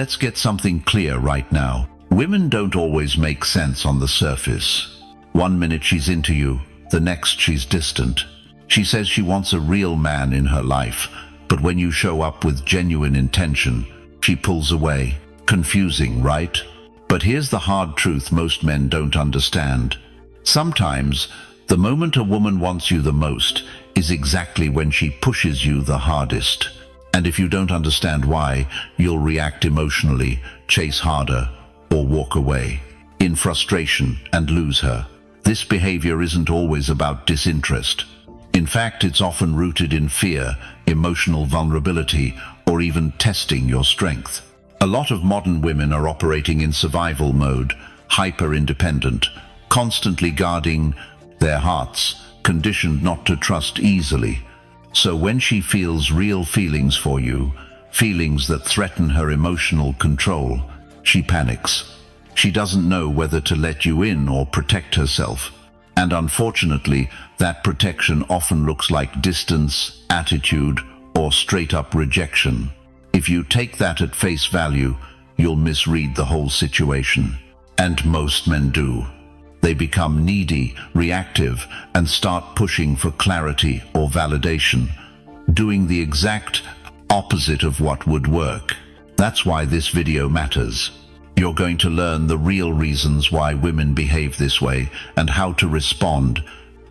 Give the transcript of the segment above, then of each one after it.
Let's get something clear right now. Women don't always make sense on the surface. One minute she's into you, the next she's distant. She says she wants a real man in her life, but when you show up with genuine intention, she pulls away. Confusing, right? But here's the hard truth most men don't understand. Sometimes, the moment a woman wants you the most is exactly when she pushes you the hardest. And if you don't understand why, you'll react emotionally, chase harder, or walk away in frustration and lose her. This behavior isn't always about disinterest. In fact, it's often rooted in fear, emotional vulnerability, or even testing your strength. A lot of modern women are operating in survival mode, hyper-independent, constantly guarding their hearts, conditioned not to trust easily. So when she feels real feelings for you, feelings that threaten her emotional control, she panics. She doesn't know whether to let you in or protect herself. And unfortunately, that protection often looks like distance, attitude, or straight-up rejection. If you take that at face value, you'll misread the whole situation. And most men do. They become needy, reactive, and start pushing for clarity or validation, doing the exact opposite of what would work. That's why this video matters. You're going to learn the real reasons why women behave this way and how to respond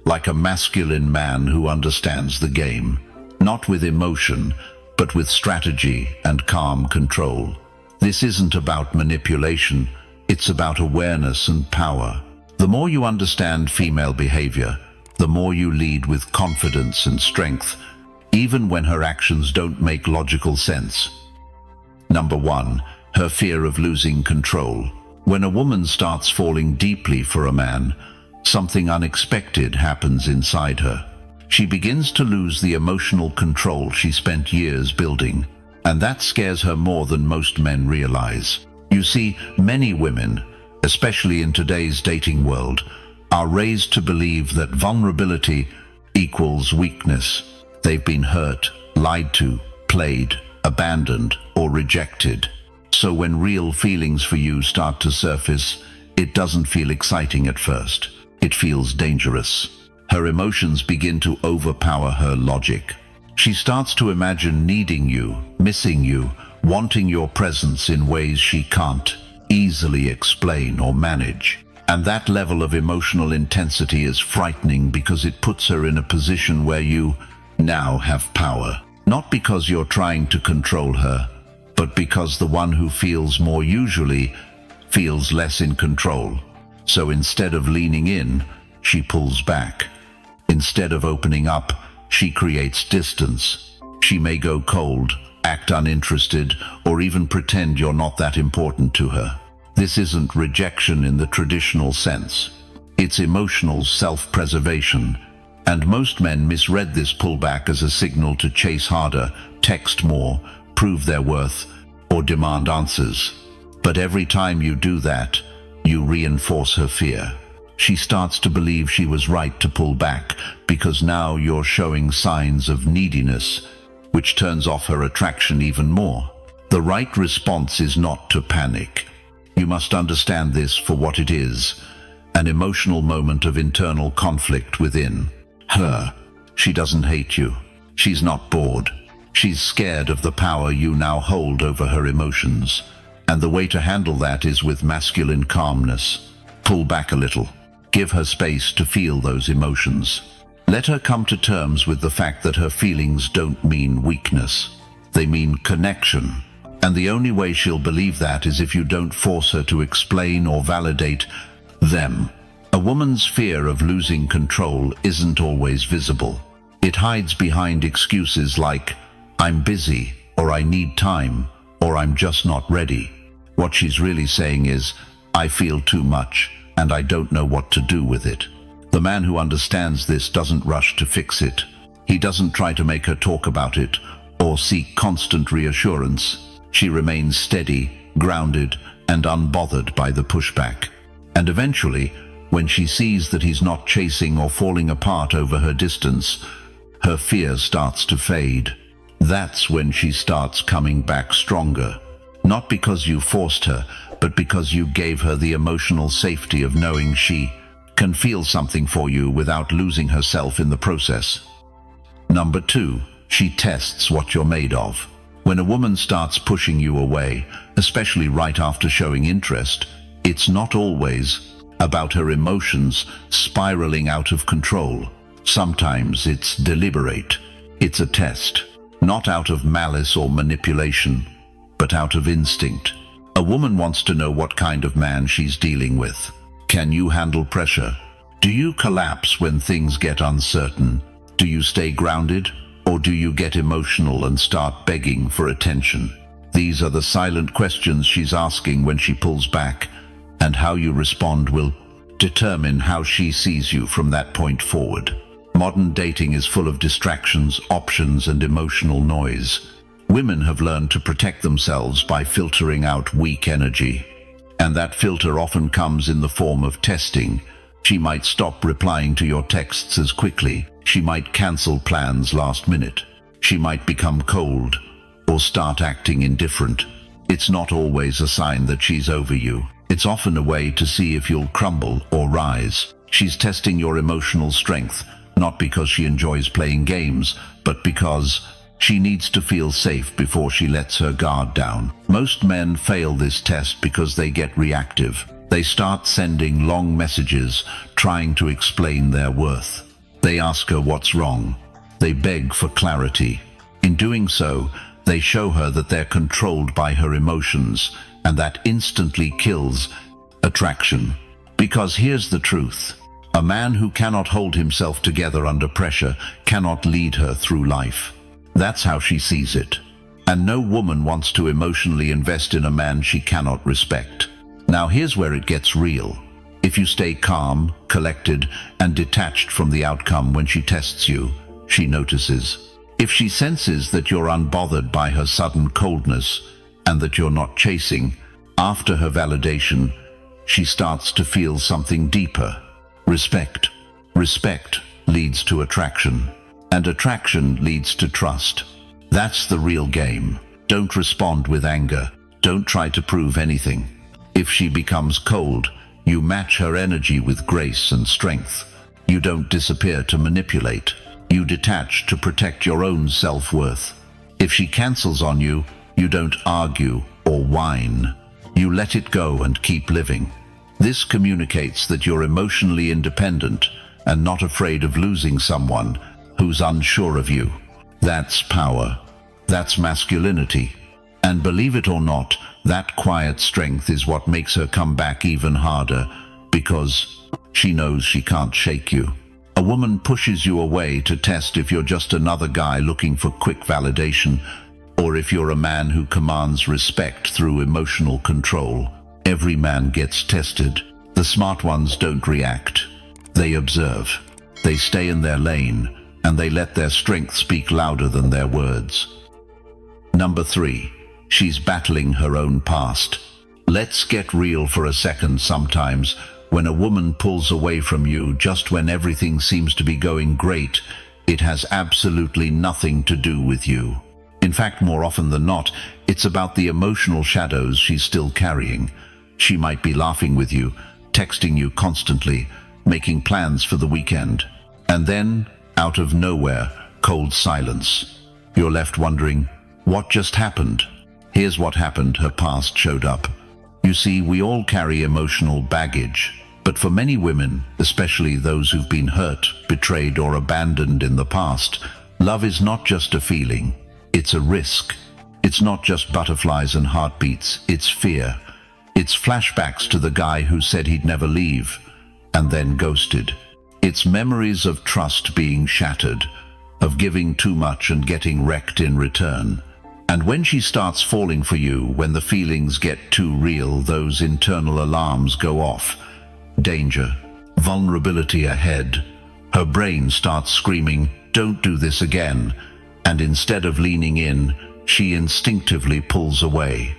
like a masculine man who understands the game, not with emotion, but with strategy and calm control. This isn't about manipulation, it's about awareness and power. The more you understand female behavior, the more you lead with confidence and strength, even when her actions don't make logical sense. Number 1. Her fear of losing control. When a woman starts falling deeply for a man, something unexpected happens inside her. She begins to lose the emotional control she spent years building, and that scares her more than most men realize. You see, many women, especially in today's dating world, are raised to believe that vulnerability equals weakness. They've been hurt, lied to, played, abandoned, or rejected. So when real feelings for you start to surface, it doesn't feel exciting at first. It feels dangerous. Her emotions begin to overpower her logic. She starts to imagine needing you, missing you, wanting your presence in ways she can't easily explain or manage. And that level of emotional intensity is frightening because it puts her in a position where you now have power. Not because you're trying to control her, but because the one who feels more usually feels less in control. So instead of leaning in, she pulls back. Instead of opening up, she creates distance. She may go cold, act uninterested, or even pretend you're not that important to her. This isn't rejection in the traditional sense. It's emotional self-preservation. And most men misread this pullback as a signal to chase harder, text more, prove their worth, or demand answers. But every time you do that, you reinforce her fear. She starts to believe she was right to pull back because now you're showing signs of neediness, which turns off her attraction even more. The right response is not to panic. You must understand this for what it is, an emotional moment of internal conflict within her. She doesn't hate you. She's not bored. She's scared of the power you now hold over her emotions. And the way to handle that is with masculine calmness. Pull back a little. Give her space to feel those emotions. Let her come to terms with the fact that her feelings don't mean weakness. They mean connection. And the only way she'll believe that is if you don't force her to explain or validate them. A woman's fear of losing control isn't always visible. It hides behind excuses like, "I'm busy," or "I need time," or "I'm just not ready." What she's really saying is, "I feel too much, and I don't know what to do with it." The man who understands this doesn't rush to fix it. He doesn't try to make her talk about it or seek constant reassurance. She remains steady, grounded, and unbothered by the pushback. And eventually, when she sees that he's not chasing or falling apart over her distance, her fear starts to fade. That's when she starts coming back stronger. Not because you forced her, but because you gave her the emotional safety of knowing she can feel something for you without losing herself in the process. Number 2, she tests what you're made of. When a woman starts pushing you away, especially right after showing interest, it's not always about her emotions spiraling out of control. Sometimes it's deliberate. It's a test, not out of malice or manipulation, but out of instinct. A woman wants to know what kind of man she's dealing with. Can you handle pressure? Do you collapse when things get uncertain? Do you stay grounded? Or do you get emotional and start begging for attention? These are the silent questions she's asking when she pulls back, and how you respond will determine how she sees you from that point forward. Modern dating is full of distractions, options, and emotional noise. Women have learned to protect themselves by filtering out weak energy. And that filter often comes in the form of testing. She might stop replying to your texts as quickly. She might cancel plans last minute. She might become cold or start acting indifferent. It's not always a sign that she's over you. It's often a way to see if you'll crumble or rise. She's testing your emotional strength, not because she enjoys playing games, but because she needs to feel safe before she lets her guard down. Most men fail this test because they get reactive. They start sending long messages, trying to explain their worth. They ask her what's wrong. They beg for clarity. In doing so, they show her that they're controlled by her emotions, and that instantly kills attraction. Because here's the truth. A man who cannot hold himself together under pressure cannot lead her through life. That's how she sees it. And no woman wants to emotionally invest in a man she cannot respect. Now here's where it gets real. If you stay calm, collected, and detached from the outcome when she tests you, she notices. If she senses that you're unbothered by her sudden coldness and that you're not chasing, after her validation, she starts to feel something deeper. Respect. Respect leads to attraction. And attraction leads to trust. That's the real game. Don't respond with anger. Don't try to prove anything. If she becomes cold, you match her energy with grace and strength. You don't disappear to manipulate. You detach to protect your own self-worth. If she cancels on you, you don't argue or whine. You let it go and keep living. This communicates that you're emotionally independent and not afraid of losing someone who's unsure of you. That's power. That's masculinity. And believe it or not, that quiet strength is what makes her come back even harder, because she knows she can't shake you. A woman pushes you away to test if you're just another guy looking for quick validation, or if you're a man who commands respect through emotional control. Every man gets tested. The smart ones don't react. They observe. They stay in their lane, and they let their strength speak louder than their words. Number 3, she's battling her own past. Let's get real for a second. Sometimes, when a woman pulls away from you just when everything seems to be going great, it has absolutely nothing to do with you. In fact, more often than not, it's about the emotional shadows she's still carrying. She might be laughing with you, texting you constantly, making plans for the weekend. And then, out of nowhere, cold silence. You're left wondering, what just happened? Here's what happened. Her past showed up. You see, we all carry emotional baggage. But for many women, especially those who've been hurt, betrayed, or abandoned in the past, love is not just a feeling. It's a risk. It's not just butterflies and heartbeats. It's fear. It's flashbacks to the guy who said he'd never leave, and then ghosted. It's memories of trust being shattered, of giving too much and getting wrecked in return. And when she starts falling for you, when the feelings get too real, those internal alarms go off. Danger. Vulnerability ahead. Her brain starts screaming, "Don't do this again." And instead of leaning in, she instinctively pulls away.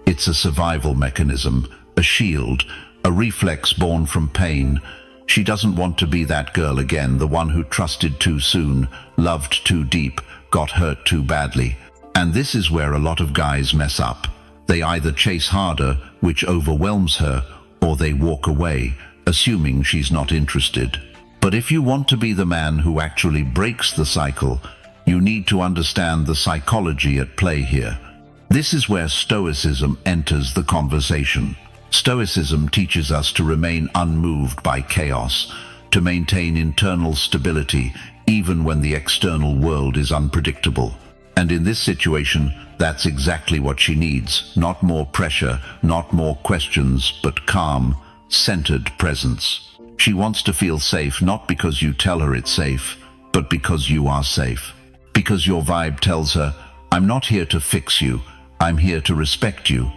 It's a survival mechanism, a shield, a reflex born from pain. She doesn't want to be that girl again, the one who trusted too soon, loved too deep, got hurt too badly. And this is where a lot of guys mess up. They either chase harder, which overwhelms her, or they walk away, assuming she's not interested. But if you want to be the man who actually breaks the cycle, you need to understand the psychology at play here. This is where Stoicism enters the conversation. Stoicism teaches us to remain unmoved by chaos, to maintain internal stability even when the external world is unpredictable. And in this situation, that's exactly what she needs. Not more pressure, not more questions, but calm, centered presence. She wants to feel safe, not because you tell her it's safe, but because you are safe. Because your vibe tells her, I'm not here to fix you, I'm here to respect you.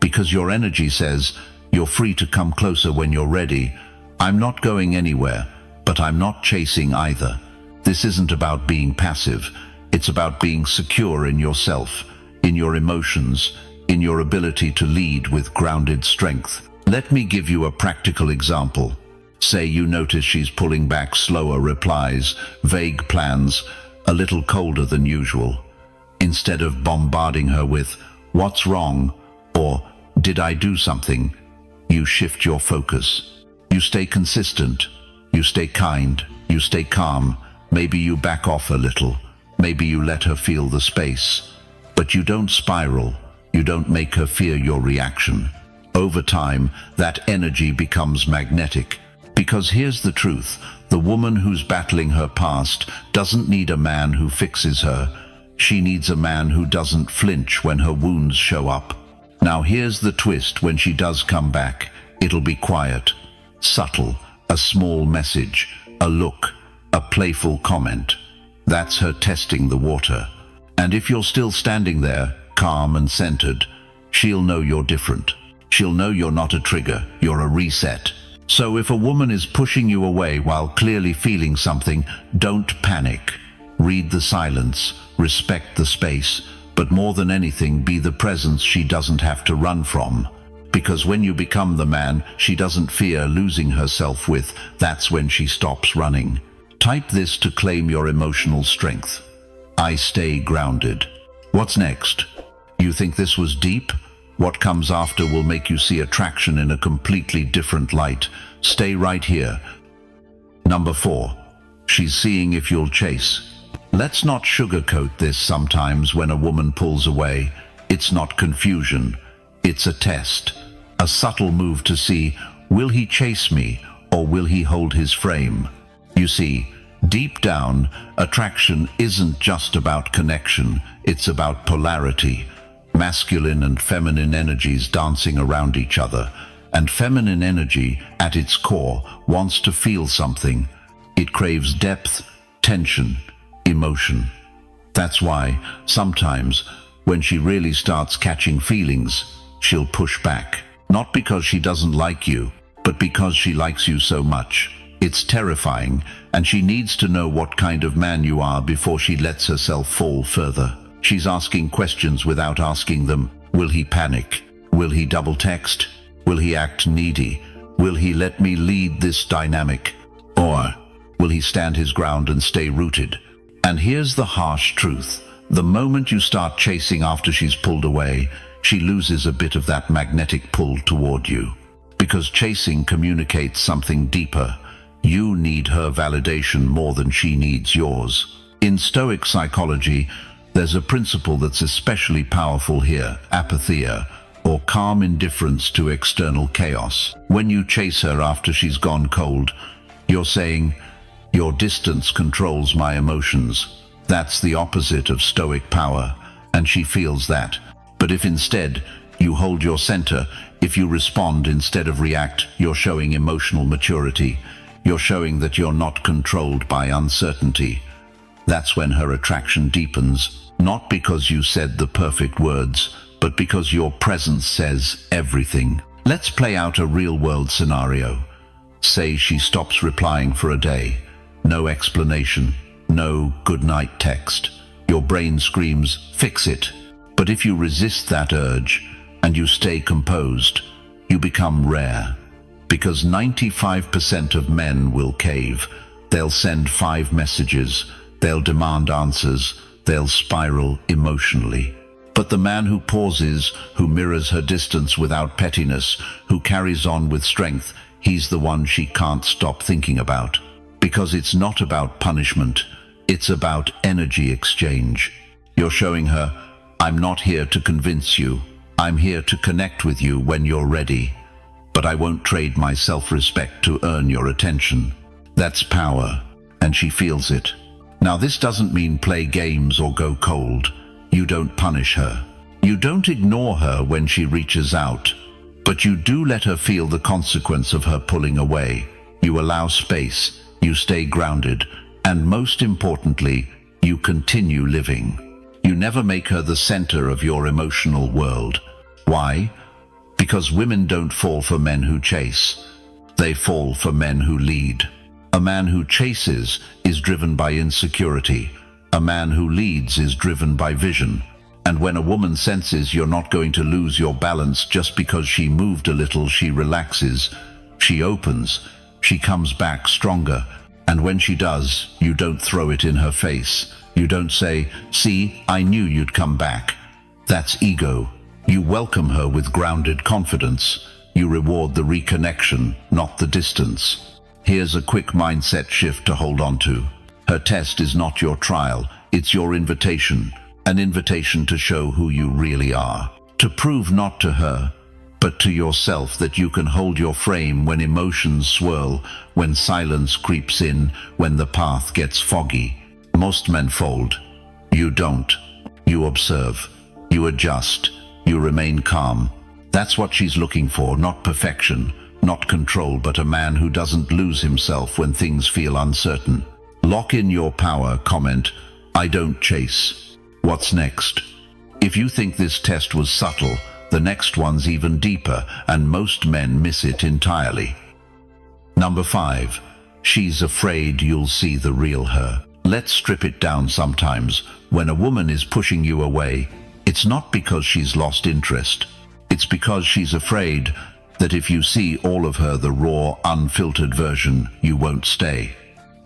Because your energy says, you're free to come closer when you're ready. I'm not going anywhere, but I'm not chasing either. This isn't about being passive. It's about being secure in yourself, in your emotions, in your ability to lead with grounded strength. Let me give you a practical example. Say you notice she's pulling back slower replies, vague plans, a little colder than usual. Instead of bombarding her with, "What's wrong?" or "Did I do something?" you shift your focus. You stay consistent. You stay kind. You stay calm. Maybe you back off a little. Maybe you let her feel the space. But you don't spiral. You don't make her fear your reaction. Over time, that energy becomes magnetic. Because here's the truth. The woman who's battling her past doesn't need a man who fixes her. She needs a man who doesn't flinch when her wounds show up. Now here's the twist. When she does come back, it'll be quiet, subtle, a small message, a look, a playful comment. That's her testing the water. And if you're still standing there, calm and centered, she'll know you're different. She'll know you're not a trigger, you're a reset. So if a woman is pushing you away while clearly feeling something, don't panic. Read the silence, respect the space, but more than anything, be the presence she doesn't have to run from. Because when you become the man she doesn't fear losing herself with, that's when she stops running. Type this to claim your emotional strength. I stay grounded. What's next? You think this was deep? What comes after will make you see attraction in a completely different light. Stay right here. Number 4. She's seeing if you'll chase. Let's not sugarcoat this. Sometimes when a woman pulls away, it's not confusion. It's a test. A subtle move to see, will he chase me or will he hold his frame? You see, deep down, attraction isn't just about connection. It's about polarity. Masculine and feminine energies dancing around each other. And feminine energy, at its core, wants to feel something. It craves depth, tension, emotion. That's why, sometimes, when she really starts catching feelings, she'll push back. Not because she doesn't like you, but because she likes you so much. It's terrifying, and she needs to know what kind of man you are before she lets herself fall further. She's asking questions without asking them. Will he panic? Will he double text? Will he act needy? Will he let me lead this dynamic? Or will he stand his ground and stay rooted? And here's the harsh truth. The moment you start chasing after she's pulled away, she loses a bit of that magnetic pull toward you. Because chasing communicates something deeper. You need her validation more than she needs yours. In Stoic psychology, there's a principle that's especially powerful here, apatheia, or calm indifference to external chaos. When you chase her after she's gone cold, you're saying, your distance controls my emotions. That's the opposite of Stoic power, and she feels that. But if instead you hold your center, if you respond instead of react, you're showing emotional maturity. You're showing that you're not controlled by uncertainty. That's when her attraction deepens, not because you said the perfect words, but because your presence says everything. Let's play out a real-world scenario. Say she stops replying for a day. No explanation, no good-night text. Your brain screams, fix it. But if you resist that urge, and you stay composed, you become rare. Because 95% of men will cave. They'll send 5 messages. They'll demand answers. They'll spiral emotionally. But But the man who pauses, who mirrors her distance without pettiness, who carries on with strength, he's the one she can't stop thinking about. Because it's not about punishment, it's about energy exchange. You're showing her, I'm not here to convince you. I'm here to connect with you when you're ready. But I won't trade my self-respect to earn your attention. That's power, and she feels it. Now this doesn't mean play games or go cold. You don't punish her. You don't ignore her when she reaches out. But you do let her feel the consequence of her pulling away. You allow space, you stay grounded, and most importantly, you continue living. You never make her the center of your emotional world. Why? Because women don't fall for men who chase. They fall for men who lead. A man who chases is driven by insecurity. A man who leads is driven by vision. And when a woman senses you're not going to lose your balance just because she moved a little, she relaxes, she opens, she comes back stronger. And when she does, you don't throw it in her face. You don't say, "See, I knew you'd come back." That's ego. You welcome her with grounded confidence. You reward the reconnection, not the distance. Here's a quick mindset shift to hold on to. Her test is not your trial, it's your invitation. An invitation to show who you really are. To prove not to her, but to yourself that you can hold your frame when emotions swirl, when silence creeps in, when the path gets foggy. Most men fold. You don't. You observe. You adjust. You remain calm. That's what she's looking for, not perfection, not control, but a man who doesn't lose himself when things feel uncertain. Lock in your power. Comment, I don't chase. What's next? If you think this test was subtle, the next one's even deeper, and most men miss it entirely. Number 5. She's afraid you'll see the real her. Let's strip it down sometimes. When a woman is pushing you away, it's not because she's lost interest. It's because she's afraid that if you see all of her, the raw, unfiltered version, you won't stay.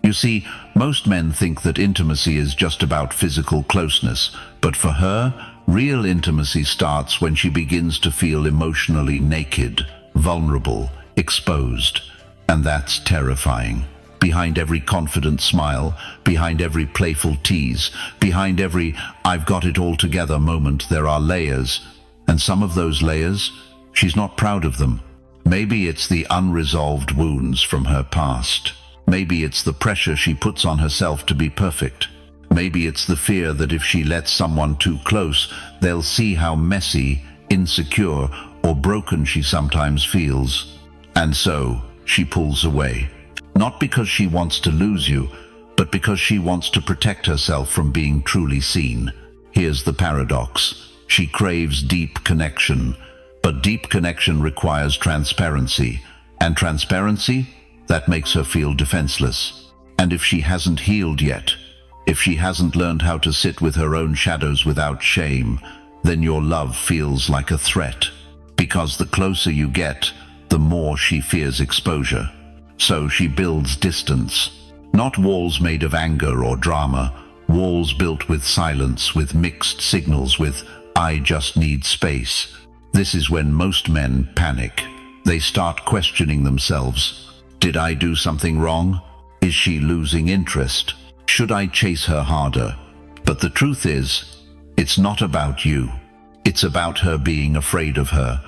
You see, most men think that intimacy is just about physical closeness, but for her, real intimacy starts when she begins to feel emotionally naked, vulnerable, exposed. And that's terrifying. Behind every confident smile, behind every playful tease, behind every "I've got it all together" moment, there are layers. And some of those layers, she's not proud of them. Maybe it's the unresolved wounds from her past. Maybe it's the pressure she puts on herself to be perfect. Maybe it's the fear that if she lets someone too close, they'll see how messy, insecure, or broken she sometimes feels. And so, she pulls away. Not because she wants to lose you, but because she wants to protect herself from being truly seen. Here's the paradox. She craves deep connection, but deep connection requires transparency. And transparency? That makes her feel defenseless. And if she hasn't healed yet, if she hasn't learned how to sit with her own shadows without shame, then your love feels like a threat. Because the closer you get, the more she fears exposure. So she builds distance. Not walls made of anger or drama, walls built with silence, with mixed signals, with "I just need space." This is when most men panic. They start questioning themselves. Did I do something wrong? Is she losing interest? Should I chase her harder? But the truth is, it's not about you. It's about her being afraid of her,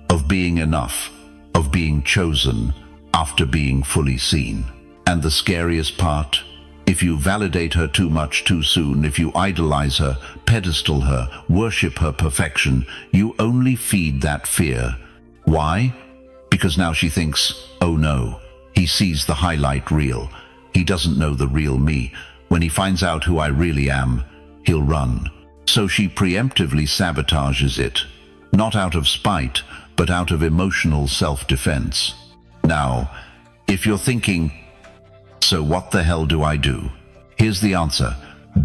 of being enough, of being chosen after being fully seen. And the scariest part, if you validate her too much too soon, if you idolize her, pedestal her, worship her perfection, you only feed that fear. Why? Because now she thinks, oh no, he sees the highlight reel. He doesn't know the real me. When he finds out who I really am, he'll run. So she preemptively sabotages it, not out of spite, but out of emotional self-defense. Now, if you're thinking, so what the hell do I do? Here's the answer.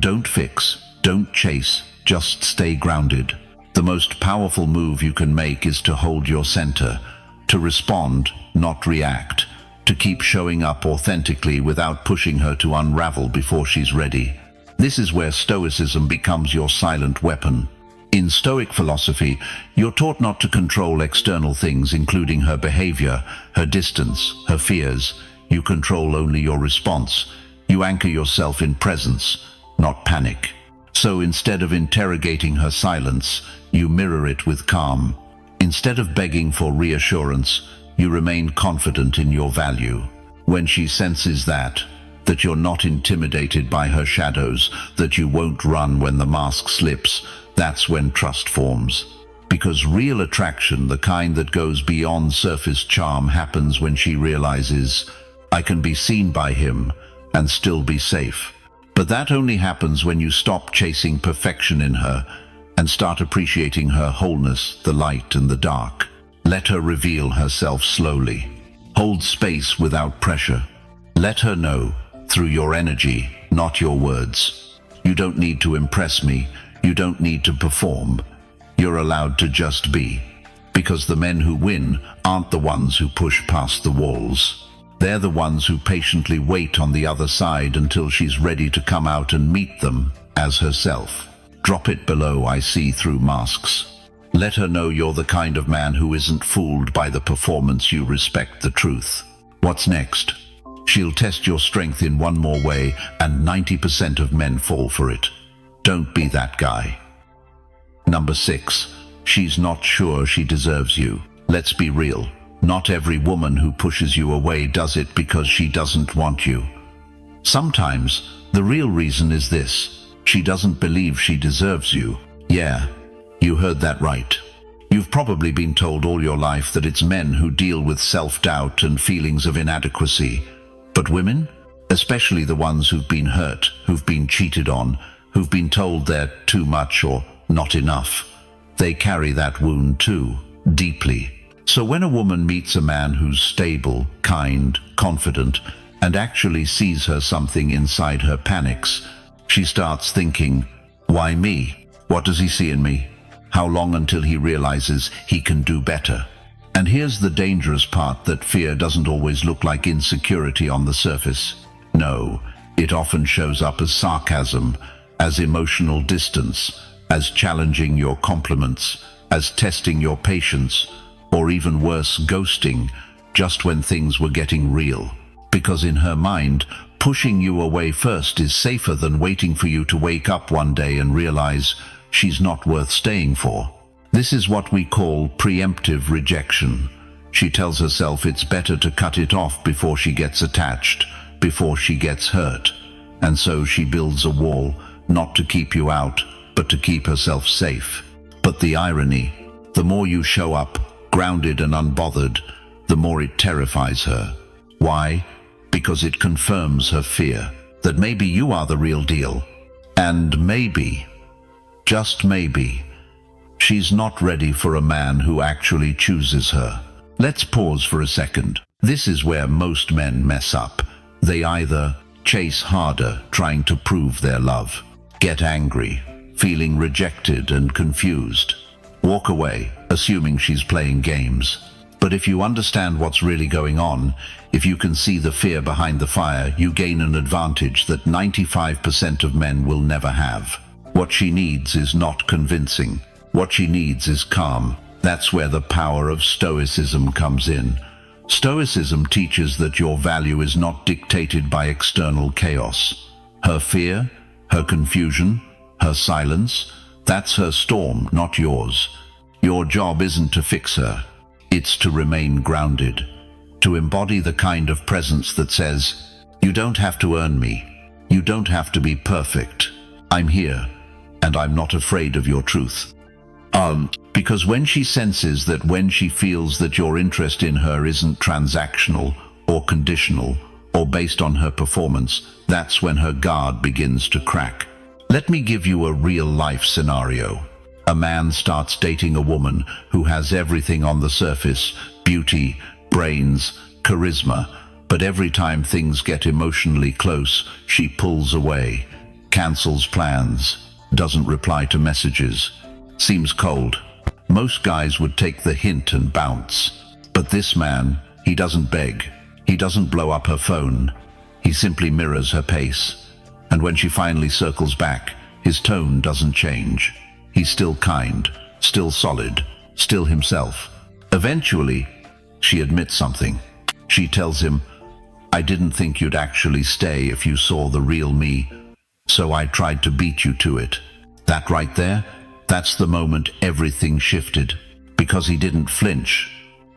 Don't fix, don't chase, just stay grounded. The most powerful move you can make is to hold your center, to respond, not react, to keep showing up authentically without pushing her to unravel before she's ready. This is where Stoicism becomes your silent weapon. In Stoic philosophy, you're taught not to control external things, including her behavior, her distance, her fears. You control only your response. You anchor yourself in presence, not panic. So instead of interrogating her silence, you mirror it with calm. Instead of begging for reassurance, you remain confident in your value. When she senses that you're not intimidated by her shadows, that you won't run when the mask slips, that's when trust forms. Because real attraction, the kind that goes beyond surface charm, happens when she realizes, I can be seen by him and still be safe. But that only happens when you stop chasing perfection in her and start appreciating her wholeness, the light and the dark. Let her reveal herself slowly. Hold space without pressure. Let her know, through your energy, not your words. You don't need to impress me. You don't need to perform. You're allowed to just be. Because the men who win aren't the ones who push past the walls. They're the ones who patiently wait on the other side until she's ready to come out and meet them as herself. Drop it below, I see through masks. Let her know you're the kind of man who isn't fooled by the performance. You respect the truth. What's next? She'll test your strength in one more way, and 90% of men fall for it. Don't be that guy. Number 6. She's not sure she deserves you. Let's be real. Not every woman who pushes you away does it because she doesn't want you. Sometimes, the real reason is this: she doesn't believe she deserves you. Yeah, you heard that right. You've probably been told all your life that it's men who deal with self-doubt and feelings of inadequacy. But women, especially the ones who've been hurt, who've been cheated on, who've been told they're too much or not enough, they carry that wound too, deeply. So when a woman meets a man who's stable, kind, confident, and actually sees her, something inside her panics, she starts thinking, why me? What does he see in me? How long until he realizes he can do better? And here's the dangerous part, that fear doesn't always look like insecurity on the surface. No, it often shows up as sarcasm, as emotional distance, as challenging your compliments, as testing your patience, or even worse, ghosting, just when things were getting real. Because in her mind, pushing you away first is safer than waiting for you to wake up one day and realize she's not worth staying for. This is what we call preemptive rejection. She tells herself it's better to cut it off before she gets attached, before she gets hurt. And so she builds a wall, not to keep you out, but to keep herself safe. But the irony, the more you show up, grounded and unbothered, the more it terrifies her. Why? Because it confirms her fear that maybe you are the real deal. And maybe, just maybe, she's not ready for a man who actually chooses her. Let's pause for a second. This is where most men mess up. They either chase harder, trying to prove their love, get angry, feeling rejected and confused, walk away, assuming she's playing games. But if you understand what's really going on, if you can see the fear behind the fire, you gain an advantage that 95% of men will never have. What she needs is not convincing. What she needs is calm. That's where the power of Stoicism comes in. Stoicism teaches that your value is not dictated by external chaos. Her fear, her confusion, her silence, that's her storm, not yours. Your job isn't to fix her. It's to remain grounded, to embody the kind of presence that says, you don't have to earn me. You don't have to be perfect. I'm here, and I'm not afraid of your truth. Because when she senses that, when she feels that your interest in her isn't transactional or conditional or based on her performance, that's when her guard begins to crack. Let me give you a real-life scenario. A man starts dating a woman who has everything on the surface: beauty, brains, charisma, but every time things get emotionally close, she pulls away, cancels plans, doesn't reply to messages, seems cold. Most guys would take the hint and bounce. But this man, he doesn't beg. He doesn't blow up her phone. He simply mirrors her pace. And when she finally circles back, his tone doesn't change. He's still kind, still solid, still himself. Eventually, she admits something. She tells him, "I didn't think you'd actually stay if you saw the real me, so I tried to beat you to it." That right there, that's the moment everything shifted. Because he didn't flinch.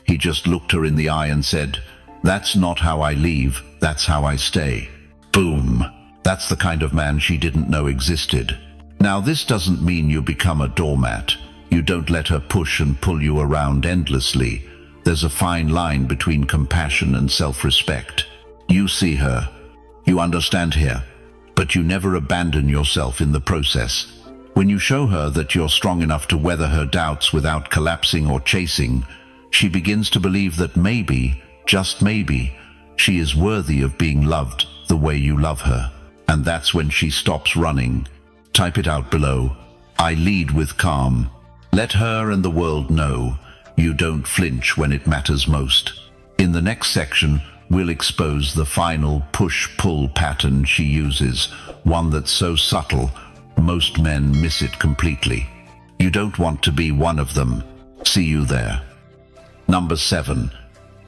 He just looked her in the eye and said, "That's not how I leave, that's how I stay." Boom. That's the kind of man she didn't know existed. Now, this doesn't mean you become a doormat. You don't let her push and pull you around endlessly. There's a fine line between compassion and self-respect. You see her. You understand her. But you never abandon yourself in the process. When you show her that you're strong enough to weather her doubts without collapsing or chasing, she begins to believe that maybe, just maybe, she is worthy of being loved the way you love her. And that's when she stops running. Type it out below. I lead with calm. Let her and the world know you don't flinch when it matters most. In the next section, we'll expose the final push-pull pattern she uses, one that's so subtle, most men miss it completely. You don't want to be one of them. See you there. Number 7.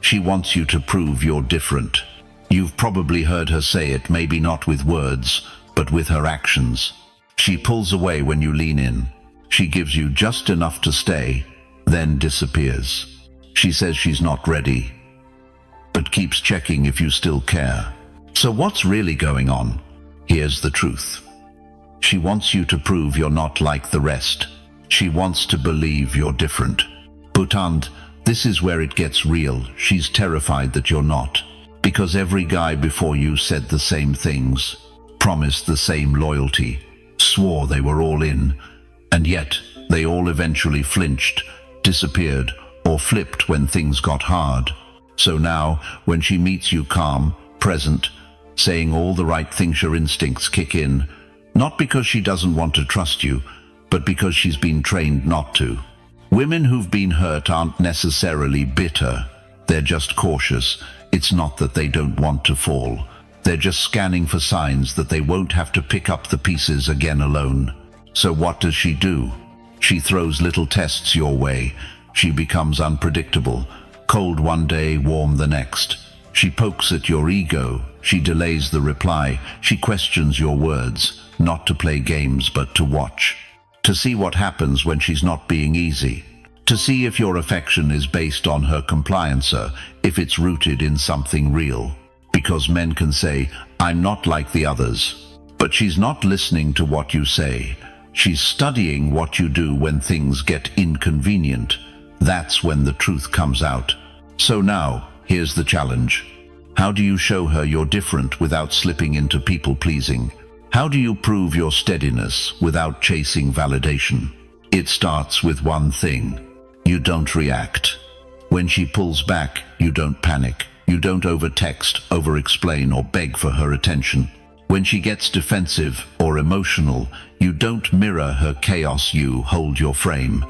She wants you to prove you're different. You've probably heard her say it, maybe not with words, but with her actions. She pulls away when you lean in. She gives you just enough to stay, then disappears. She says she's not ready, but keeps checking if you still care. So what's really going on? Here's the truth. She wants you to prove you're not like the rest. She wants to believe you're different. But this is where it gets real. She's terrified that you're not. Because every guy before you said the same things, promised the same loyalty, swore they were all in, and yet they all eventually flinched, disappeared, or flipped when things got hard. So now, when she meets you calm, present, saying all the right things, your instincts kick in, not because she doesn't want to trust you, but because she's been trained not to. Women who've been hurt aren't necessarily bitter. They're just cautious. It's not that they don't want to fall. They're just scanning for signs that they won't have to pick up the pieces again alone. So what does she do? She throws little tests your way. She becomes unpredictable. Cold one day, warm the next. She pokes at your ego. She delays the reply. She questions your words, not to play games but to watch. To see what happens when she's not being easy. To see if your affection is based on her compliance, if it's rooted in something real. Because men can say, "I'm not like the others." But she's not listening to what you say. She's studying what you do when things get inconvenient. That's when the truth comes out. So now, here's the challenge. How do you show her you're different without slipping into people-pleasing? How do you prove your steadiness without chasing validation? It starts with one thing. You don't react. When she pulls back, you don't panic. You don't over-text, over-explain, or beg for her attention. When she gets defensive or emotional, you don't mirror her chaos, you hold your frame.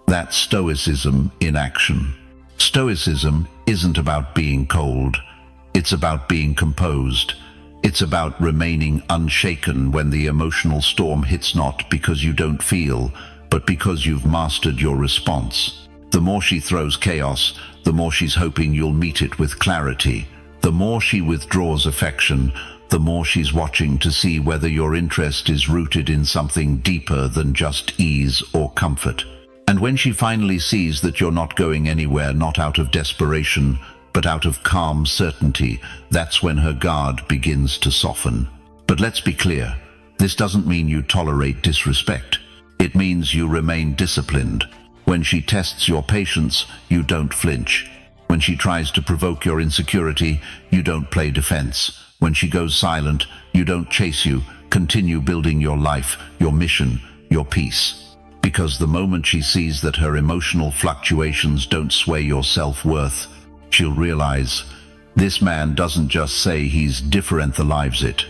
That's Stoicism in action. Stoicism isn't about being cold. It's about being composed. It's about remaining unshaken when the emotional storm hits, not because you don't feel, but because you've mastered your response. The more she throws chaos, the more she's hoping you'll meet it with clarity. The more she withdraws affection, the more she's watching to see whether your interest is rooted in something deeper than just ease or comfort. And when she finally sees that you're not going anywhere, not out of desperation, but out of calm certainty, that's when her guard begins to soften. But let's be clear, this doesn't mean you tolerate disrespect. It means you remain disciplined. When she tests your patience, you don't flinch. When she tries to provoke your insecurity, you don't play defense. When she goes silent, you don't chase you. Continue building your life, your mission, your peace. Because the moment she sees that her emotional fluctuations don't sway your self-worth, she'll realize, this man doesn't just say he's different, the lives it.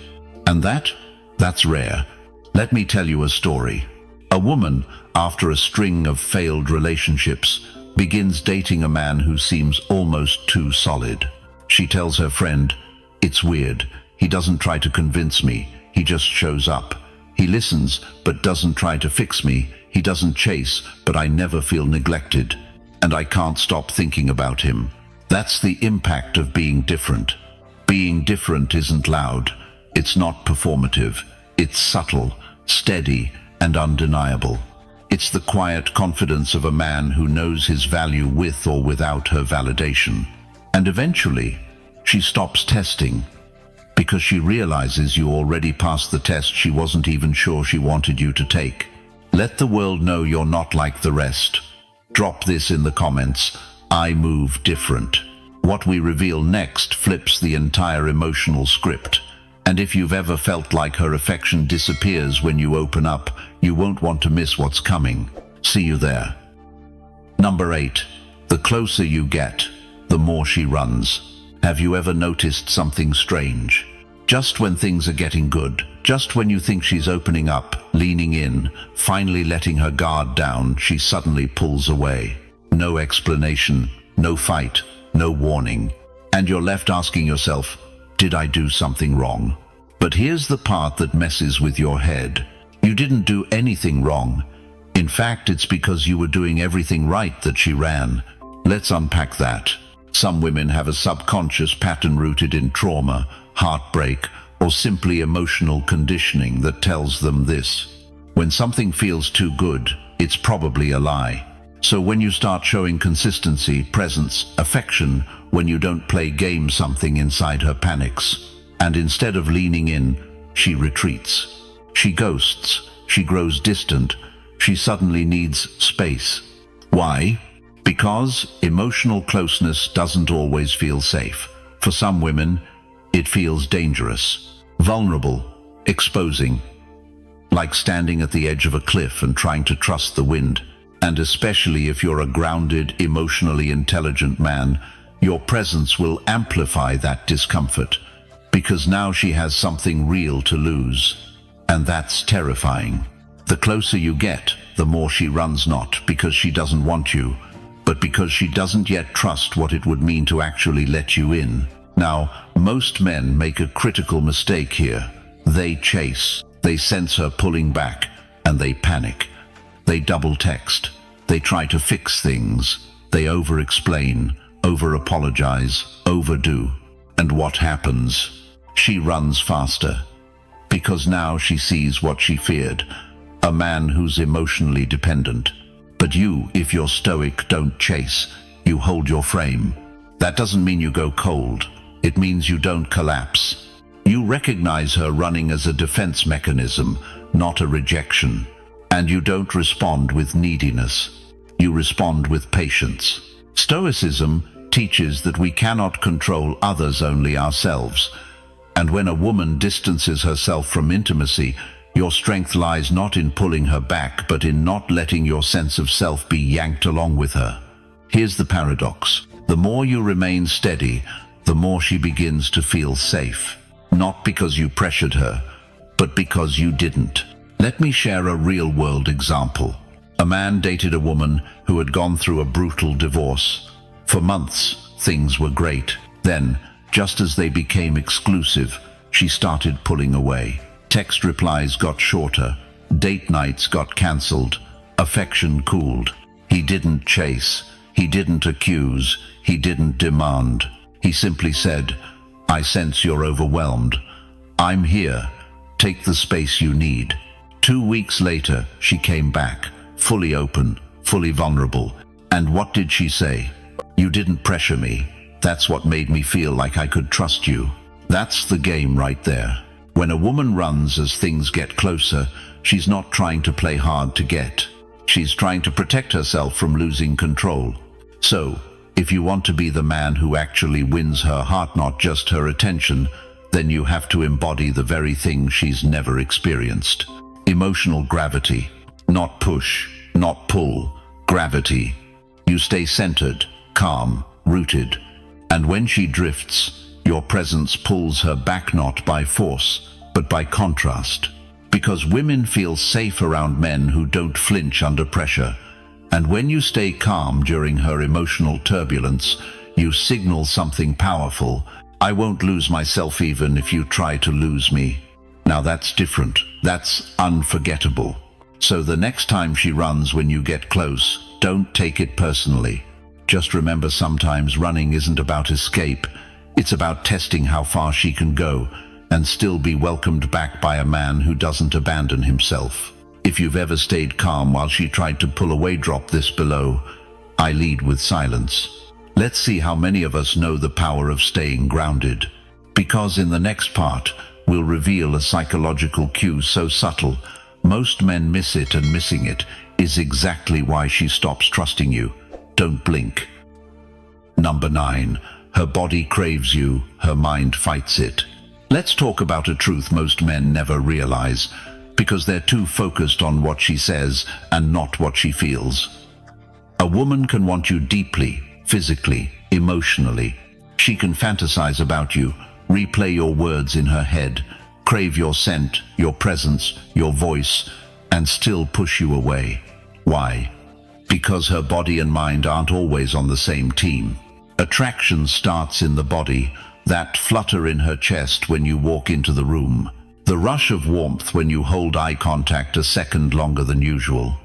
And that's rare. Let me tell you a story. A woman, after a string of failed relationships, begins dating a man who seems almost too solid. She tells her friend, "It's weird. He doesn't try to convince me. He just shows up. He listens, but doesn't try to fix me. He doesn't chase, but I never feel neglected. And I can't stop thinking about him. That's the impact of being different. Being different isn't loud. It's not performative. It's subtle, steady, and undeniable. It's the quiet confidence of a man who knows his value with or without her validation. And eventually, she stops testing, because she realizes you already passed the test she wasn't even sure she wanted you to take. Let the world know you're not like the rest. Drop this in the comments. I move different. What we reveal next flips the entire emotional script. And if you've ever felt like her affection disappears when you open up, you won't want to miss what's coming. See you there. Number 8. The closer you get, the more she runs. Have you ever noticed something strange? Just when things are getting good, just when you think she's opening up, leaning in, finally letting her guard down, she suddenly pulls away. No explanation, no fight, no warning. And you're left asking yourself, did I do something wrong? But here's the part that messes with your head. You didn't do anything wrong. In fact, it's because you were doing everything right that she ran. Let's unpack that. Some women have a subconscious pattern rooted in trauma, heartbreak, or simply emotional conditioning that tells them this: when something feels too good, it's probably a lie. So when you start showing consistency, presence, affection, when you don't play game, something inside her panics. And instead of leaning in, she retreats. She ghosts. She grows distant. She suddenly needs space. Why? Because emotional closeness doesn't always feel safe. For some women, it feels dangerous, vulnerable, exposing, like standing at the edge of a cliff and trying to trust the wind. And especially if you're a grounded, emotionally intelligent man, your presence will amplify that discomfort, because now she has something real to lose. And that's terrifying. The closer you get, the more she runs, not because she doesn't want you, but because she doesn't yet trust what it would mean to actually let you in. Now, most men make a critical mistake here. They chase, they sense her pulling back, and they panic. They double text, they try to fix things, they over-explain, over-apologize, overdo. And what happens? She runs faster, because now she sees what she feared, a man who's emotionally dependent. But you, if you're stoic, don't chase, you hold your frame. That doesn't mean you go cold, it means you don't collapse. You recognize her running as a defense mechanism, not a rejection. And you don't respond with neediness, you respond with patience. Stoicism teaches that we cannot control others, only ourselves. And when a woman distances herself from intimacy, your strength lies not in pulling her back, but in not letting your sense of self be yanked along with her. Here's the paradox. The more you remain steady, the more she begins to feel safe. Not because you pressured her, but because you didn't. Let me share a real-world example. A man dated a woman who had gone through a brutal divorce. For months, things were great. Then, just as they became exclusive, she started pulling away. Text replies got shorter, date nights got cancelled, affection cooled. He didn't chase, he didn't accuse, he didn't demand. He simply said, "I sense you're overwhelmed. I'm here. Take the space you need." 2 weeks later, she came back, fully open, fully vulnerable. And what did she say? "You didn't pressure me. That's what made me feel like I could trust you." That's the game right there. When a woman runs as things get closer, she's not trying to play hard to get. She's trying to protect herself from losing control. So, if you want to be the man who actually wins her heart, not just her attention, then you have to embody the very thing she's never experienced. Emotional gravity. Not push, not pull. Gravity. You stay centered, calm, rooted. And when she drifts, your presence pulls her back, not by force, but by contrast. Because women feel safe around men who don't flinch under pressure. And when you stay calm during her emotional turbulence, you signal something powerful. I won't lose myself even if you try to lose me. Now that's different. That's unforgettable. So the next time she runs when you get close, don't take it personally. Just remember, sometimes running isn't about escape. It's about testing how far she can go and still be welcomed back by a man who doesn't abandon himself. If you've ever stayed calm while she tried to pull away, drop this below. I lead with silence. Let's see how many of us know the power of staying grounded. Because in the next part, we'll reveal a psychological cue so subtle, most men miss it, and missing it is exactly why she stops trusting you. Don't blink. Number 9. Her body craves you, her mind fights it. Let's talk about a truth most men never realize, because they're too focused on what she says and not what she feels. A woman can want you deeply, physically, emotionally. She can fantasize about you, replay your words in her head, crave your scent, your presence, your voice, and still push you away. Why? Because her body and mind aren't always on the same team. Attraction starts in the body, that flutter in her chest when you walk into the room, the rush of warmth when you hold eye contact a second longer than usual,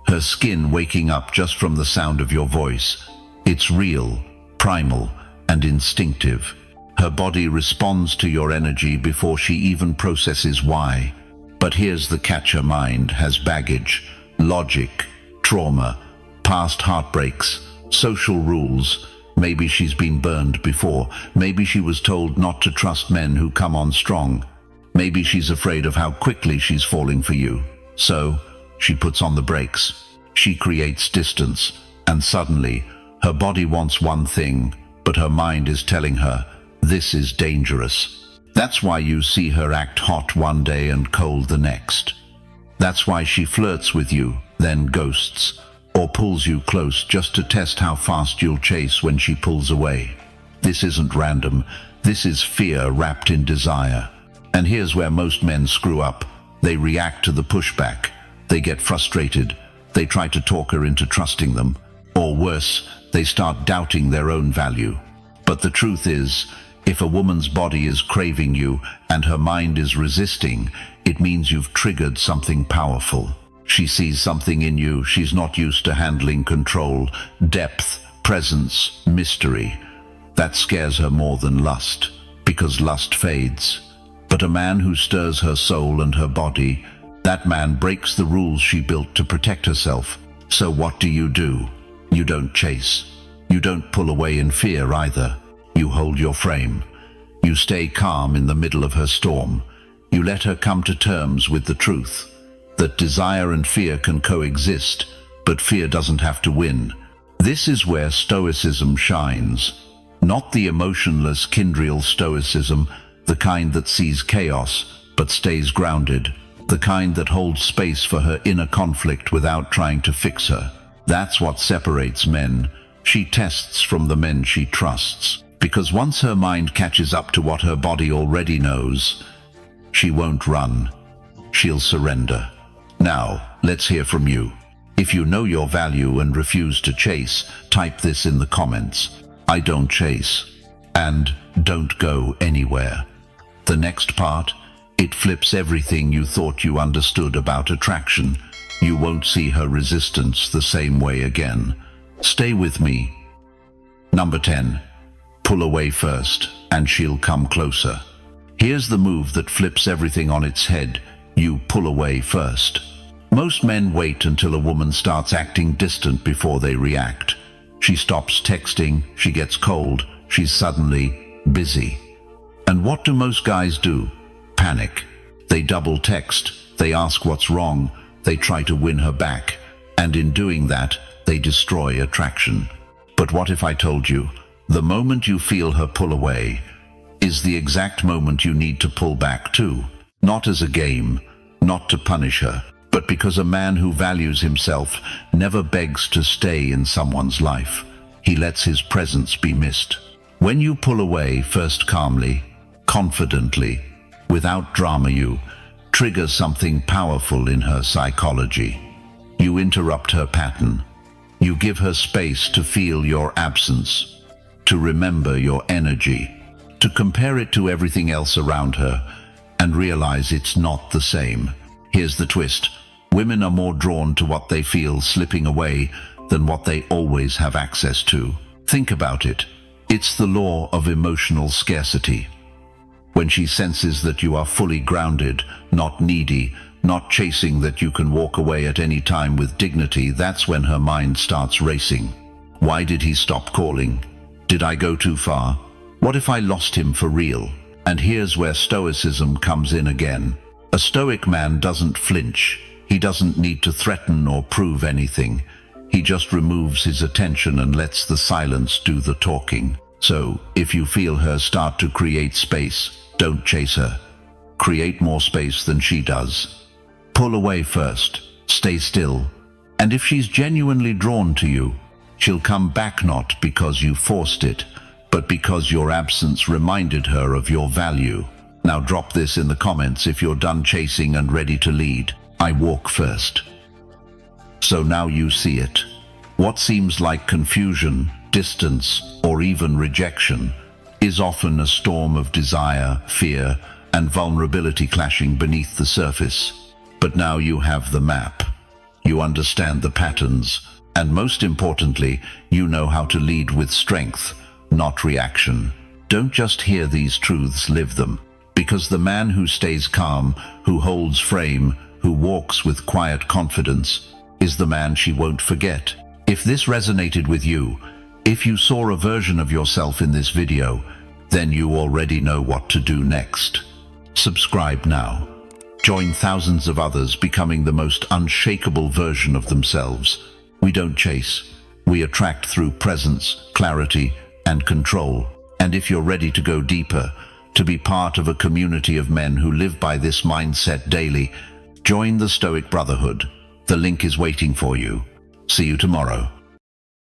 her skin waking up just from the sound of your voice. It's real, primal, and instinctive. Her body responds to your energy before she even processes why. But here's the catch: her mind has baggage, logic, trauma, past heartbreaks, social rules. Maybe she's been burned before. Maybe she was told not to trust men who come on strong. Maybe she's afraid of how quickly she's falling for you. So she puts on the brakes. She creates distance. And suddenly, her body wants one thing, but her mind is telling her, this is dangerous. That's why you see her act hot one day and cold the next. That's why she flirts with you, then ghosts, or pulls you close just to test how fast you'll chase when she pulls away. This isn't random. This is fear wrapped in desire. And here's where most men screw up. They react to the pushback. They get frustrated. They try to talk her into trusting them. Or worse, they start doubting their own value. But the truth is, if a woman's body is craving you and her mind is resisting, it means you've triggered something powerful. She sees something in you she's not used to handling: control, depth, presence, mystery. That scares her more than lust, because lust fades. But a man who stirs her soul and her body, that man breaks the rules she built to protect herself. So what do? You don't chase. You don't pull away in fear either. You hold your frame. You stay calm in the middle of her storm. You let her come to terms with the truth that desire and fear can coexist, but fear doesn't have to win. This is where Stoicism shines. Not the emotionless Kindriel Stoicism, the kind that sees chaos but stays grounded, the kind that holds space for her inner conflict without trying to fix her. That's what separates men. She tests from the men she trusts, because once her mind catches up to what her body already knows, she won't run. She'll surrender. Now, let's hear from you. If you know your value and refuse to chase, type this in the comments. I don't chase. And don't go anywhere. The next part, it flips everything you thought you understood about attraction. You won't see her resistance the same way again. Stay with me. Number 10. Pull away first, and she'll come closer. Here's the move that flips everything on its head. You pull away first. Most men wait until a woman starts acting distant before they react. She stops texting, she gets cold, she's suddenly busy. And what do most guys do? Panic. They double text, they ask what's wrong, they try to win her back, and in doing that, they destroy attraction. But what if I told you, the moment you feel her pull away is the exact moment you need to pull back too? Not as a game, not to punish her, but because a man who values himself never begs to stay in someone's life. He lets his presence be missed. When you pull away, first calmly, confidently, without drama, you trigger something powerful in her psychology. You interrupt her pattern. You give her space to feel your absence, to remember your energy, to compare it to everything else around her, and realize it's not the same. Here's the twist. Women are more drawn to what they feel slipping away than what they always have access to. Think about it. It's the law of emotional scarcity. When she senses that you are fully grounded, not needy, not chasing, that you can walk away at any time with dignity, that's when her mind starts racing. Why did he stop calling? Did I go too far? What if I lost him for real? And here's where Stoicism comes in again. A Stoic man doesn't flinch. He doesn't need to threaten or prove anything. He just removes his attention and lets the silence do the talking. So, if you feel her start to create space, don't chase her. Create more space than she does. Pull away first. Stay still. And if she's genuinely drawn to you, she'll come back, not because you forced it, but because your absence reminded her of your value. Now drop this in the comments if you're done chasing and ready to lead. I walk first. So now you see it. What seems like confusion, distance, or even rejection is often a storm of desire, fear, and vulnerability clashing beneath the surface. But now you have the map. You understand the patterns, and most importantly, you know how to lead with strength, not reaction. Don't just hear these truths, live them. Because the man who stays calm, who holds frame, who walks with quiet confidence, is the man she won't forget. If this resonated with you, if you saw a version of yourself in this video, then you already know what to do next. Subscribe now. Join thousands of others becoming the most unshakable version of themselves. We don't chase. We attract through presence, clarity, and control. And if you're ready to go deeper, to be part of a community of men who live by this mindset daily, join the Stoic Brotherhood. The link is waiting for you. See you tomorrow.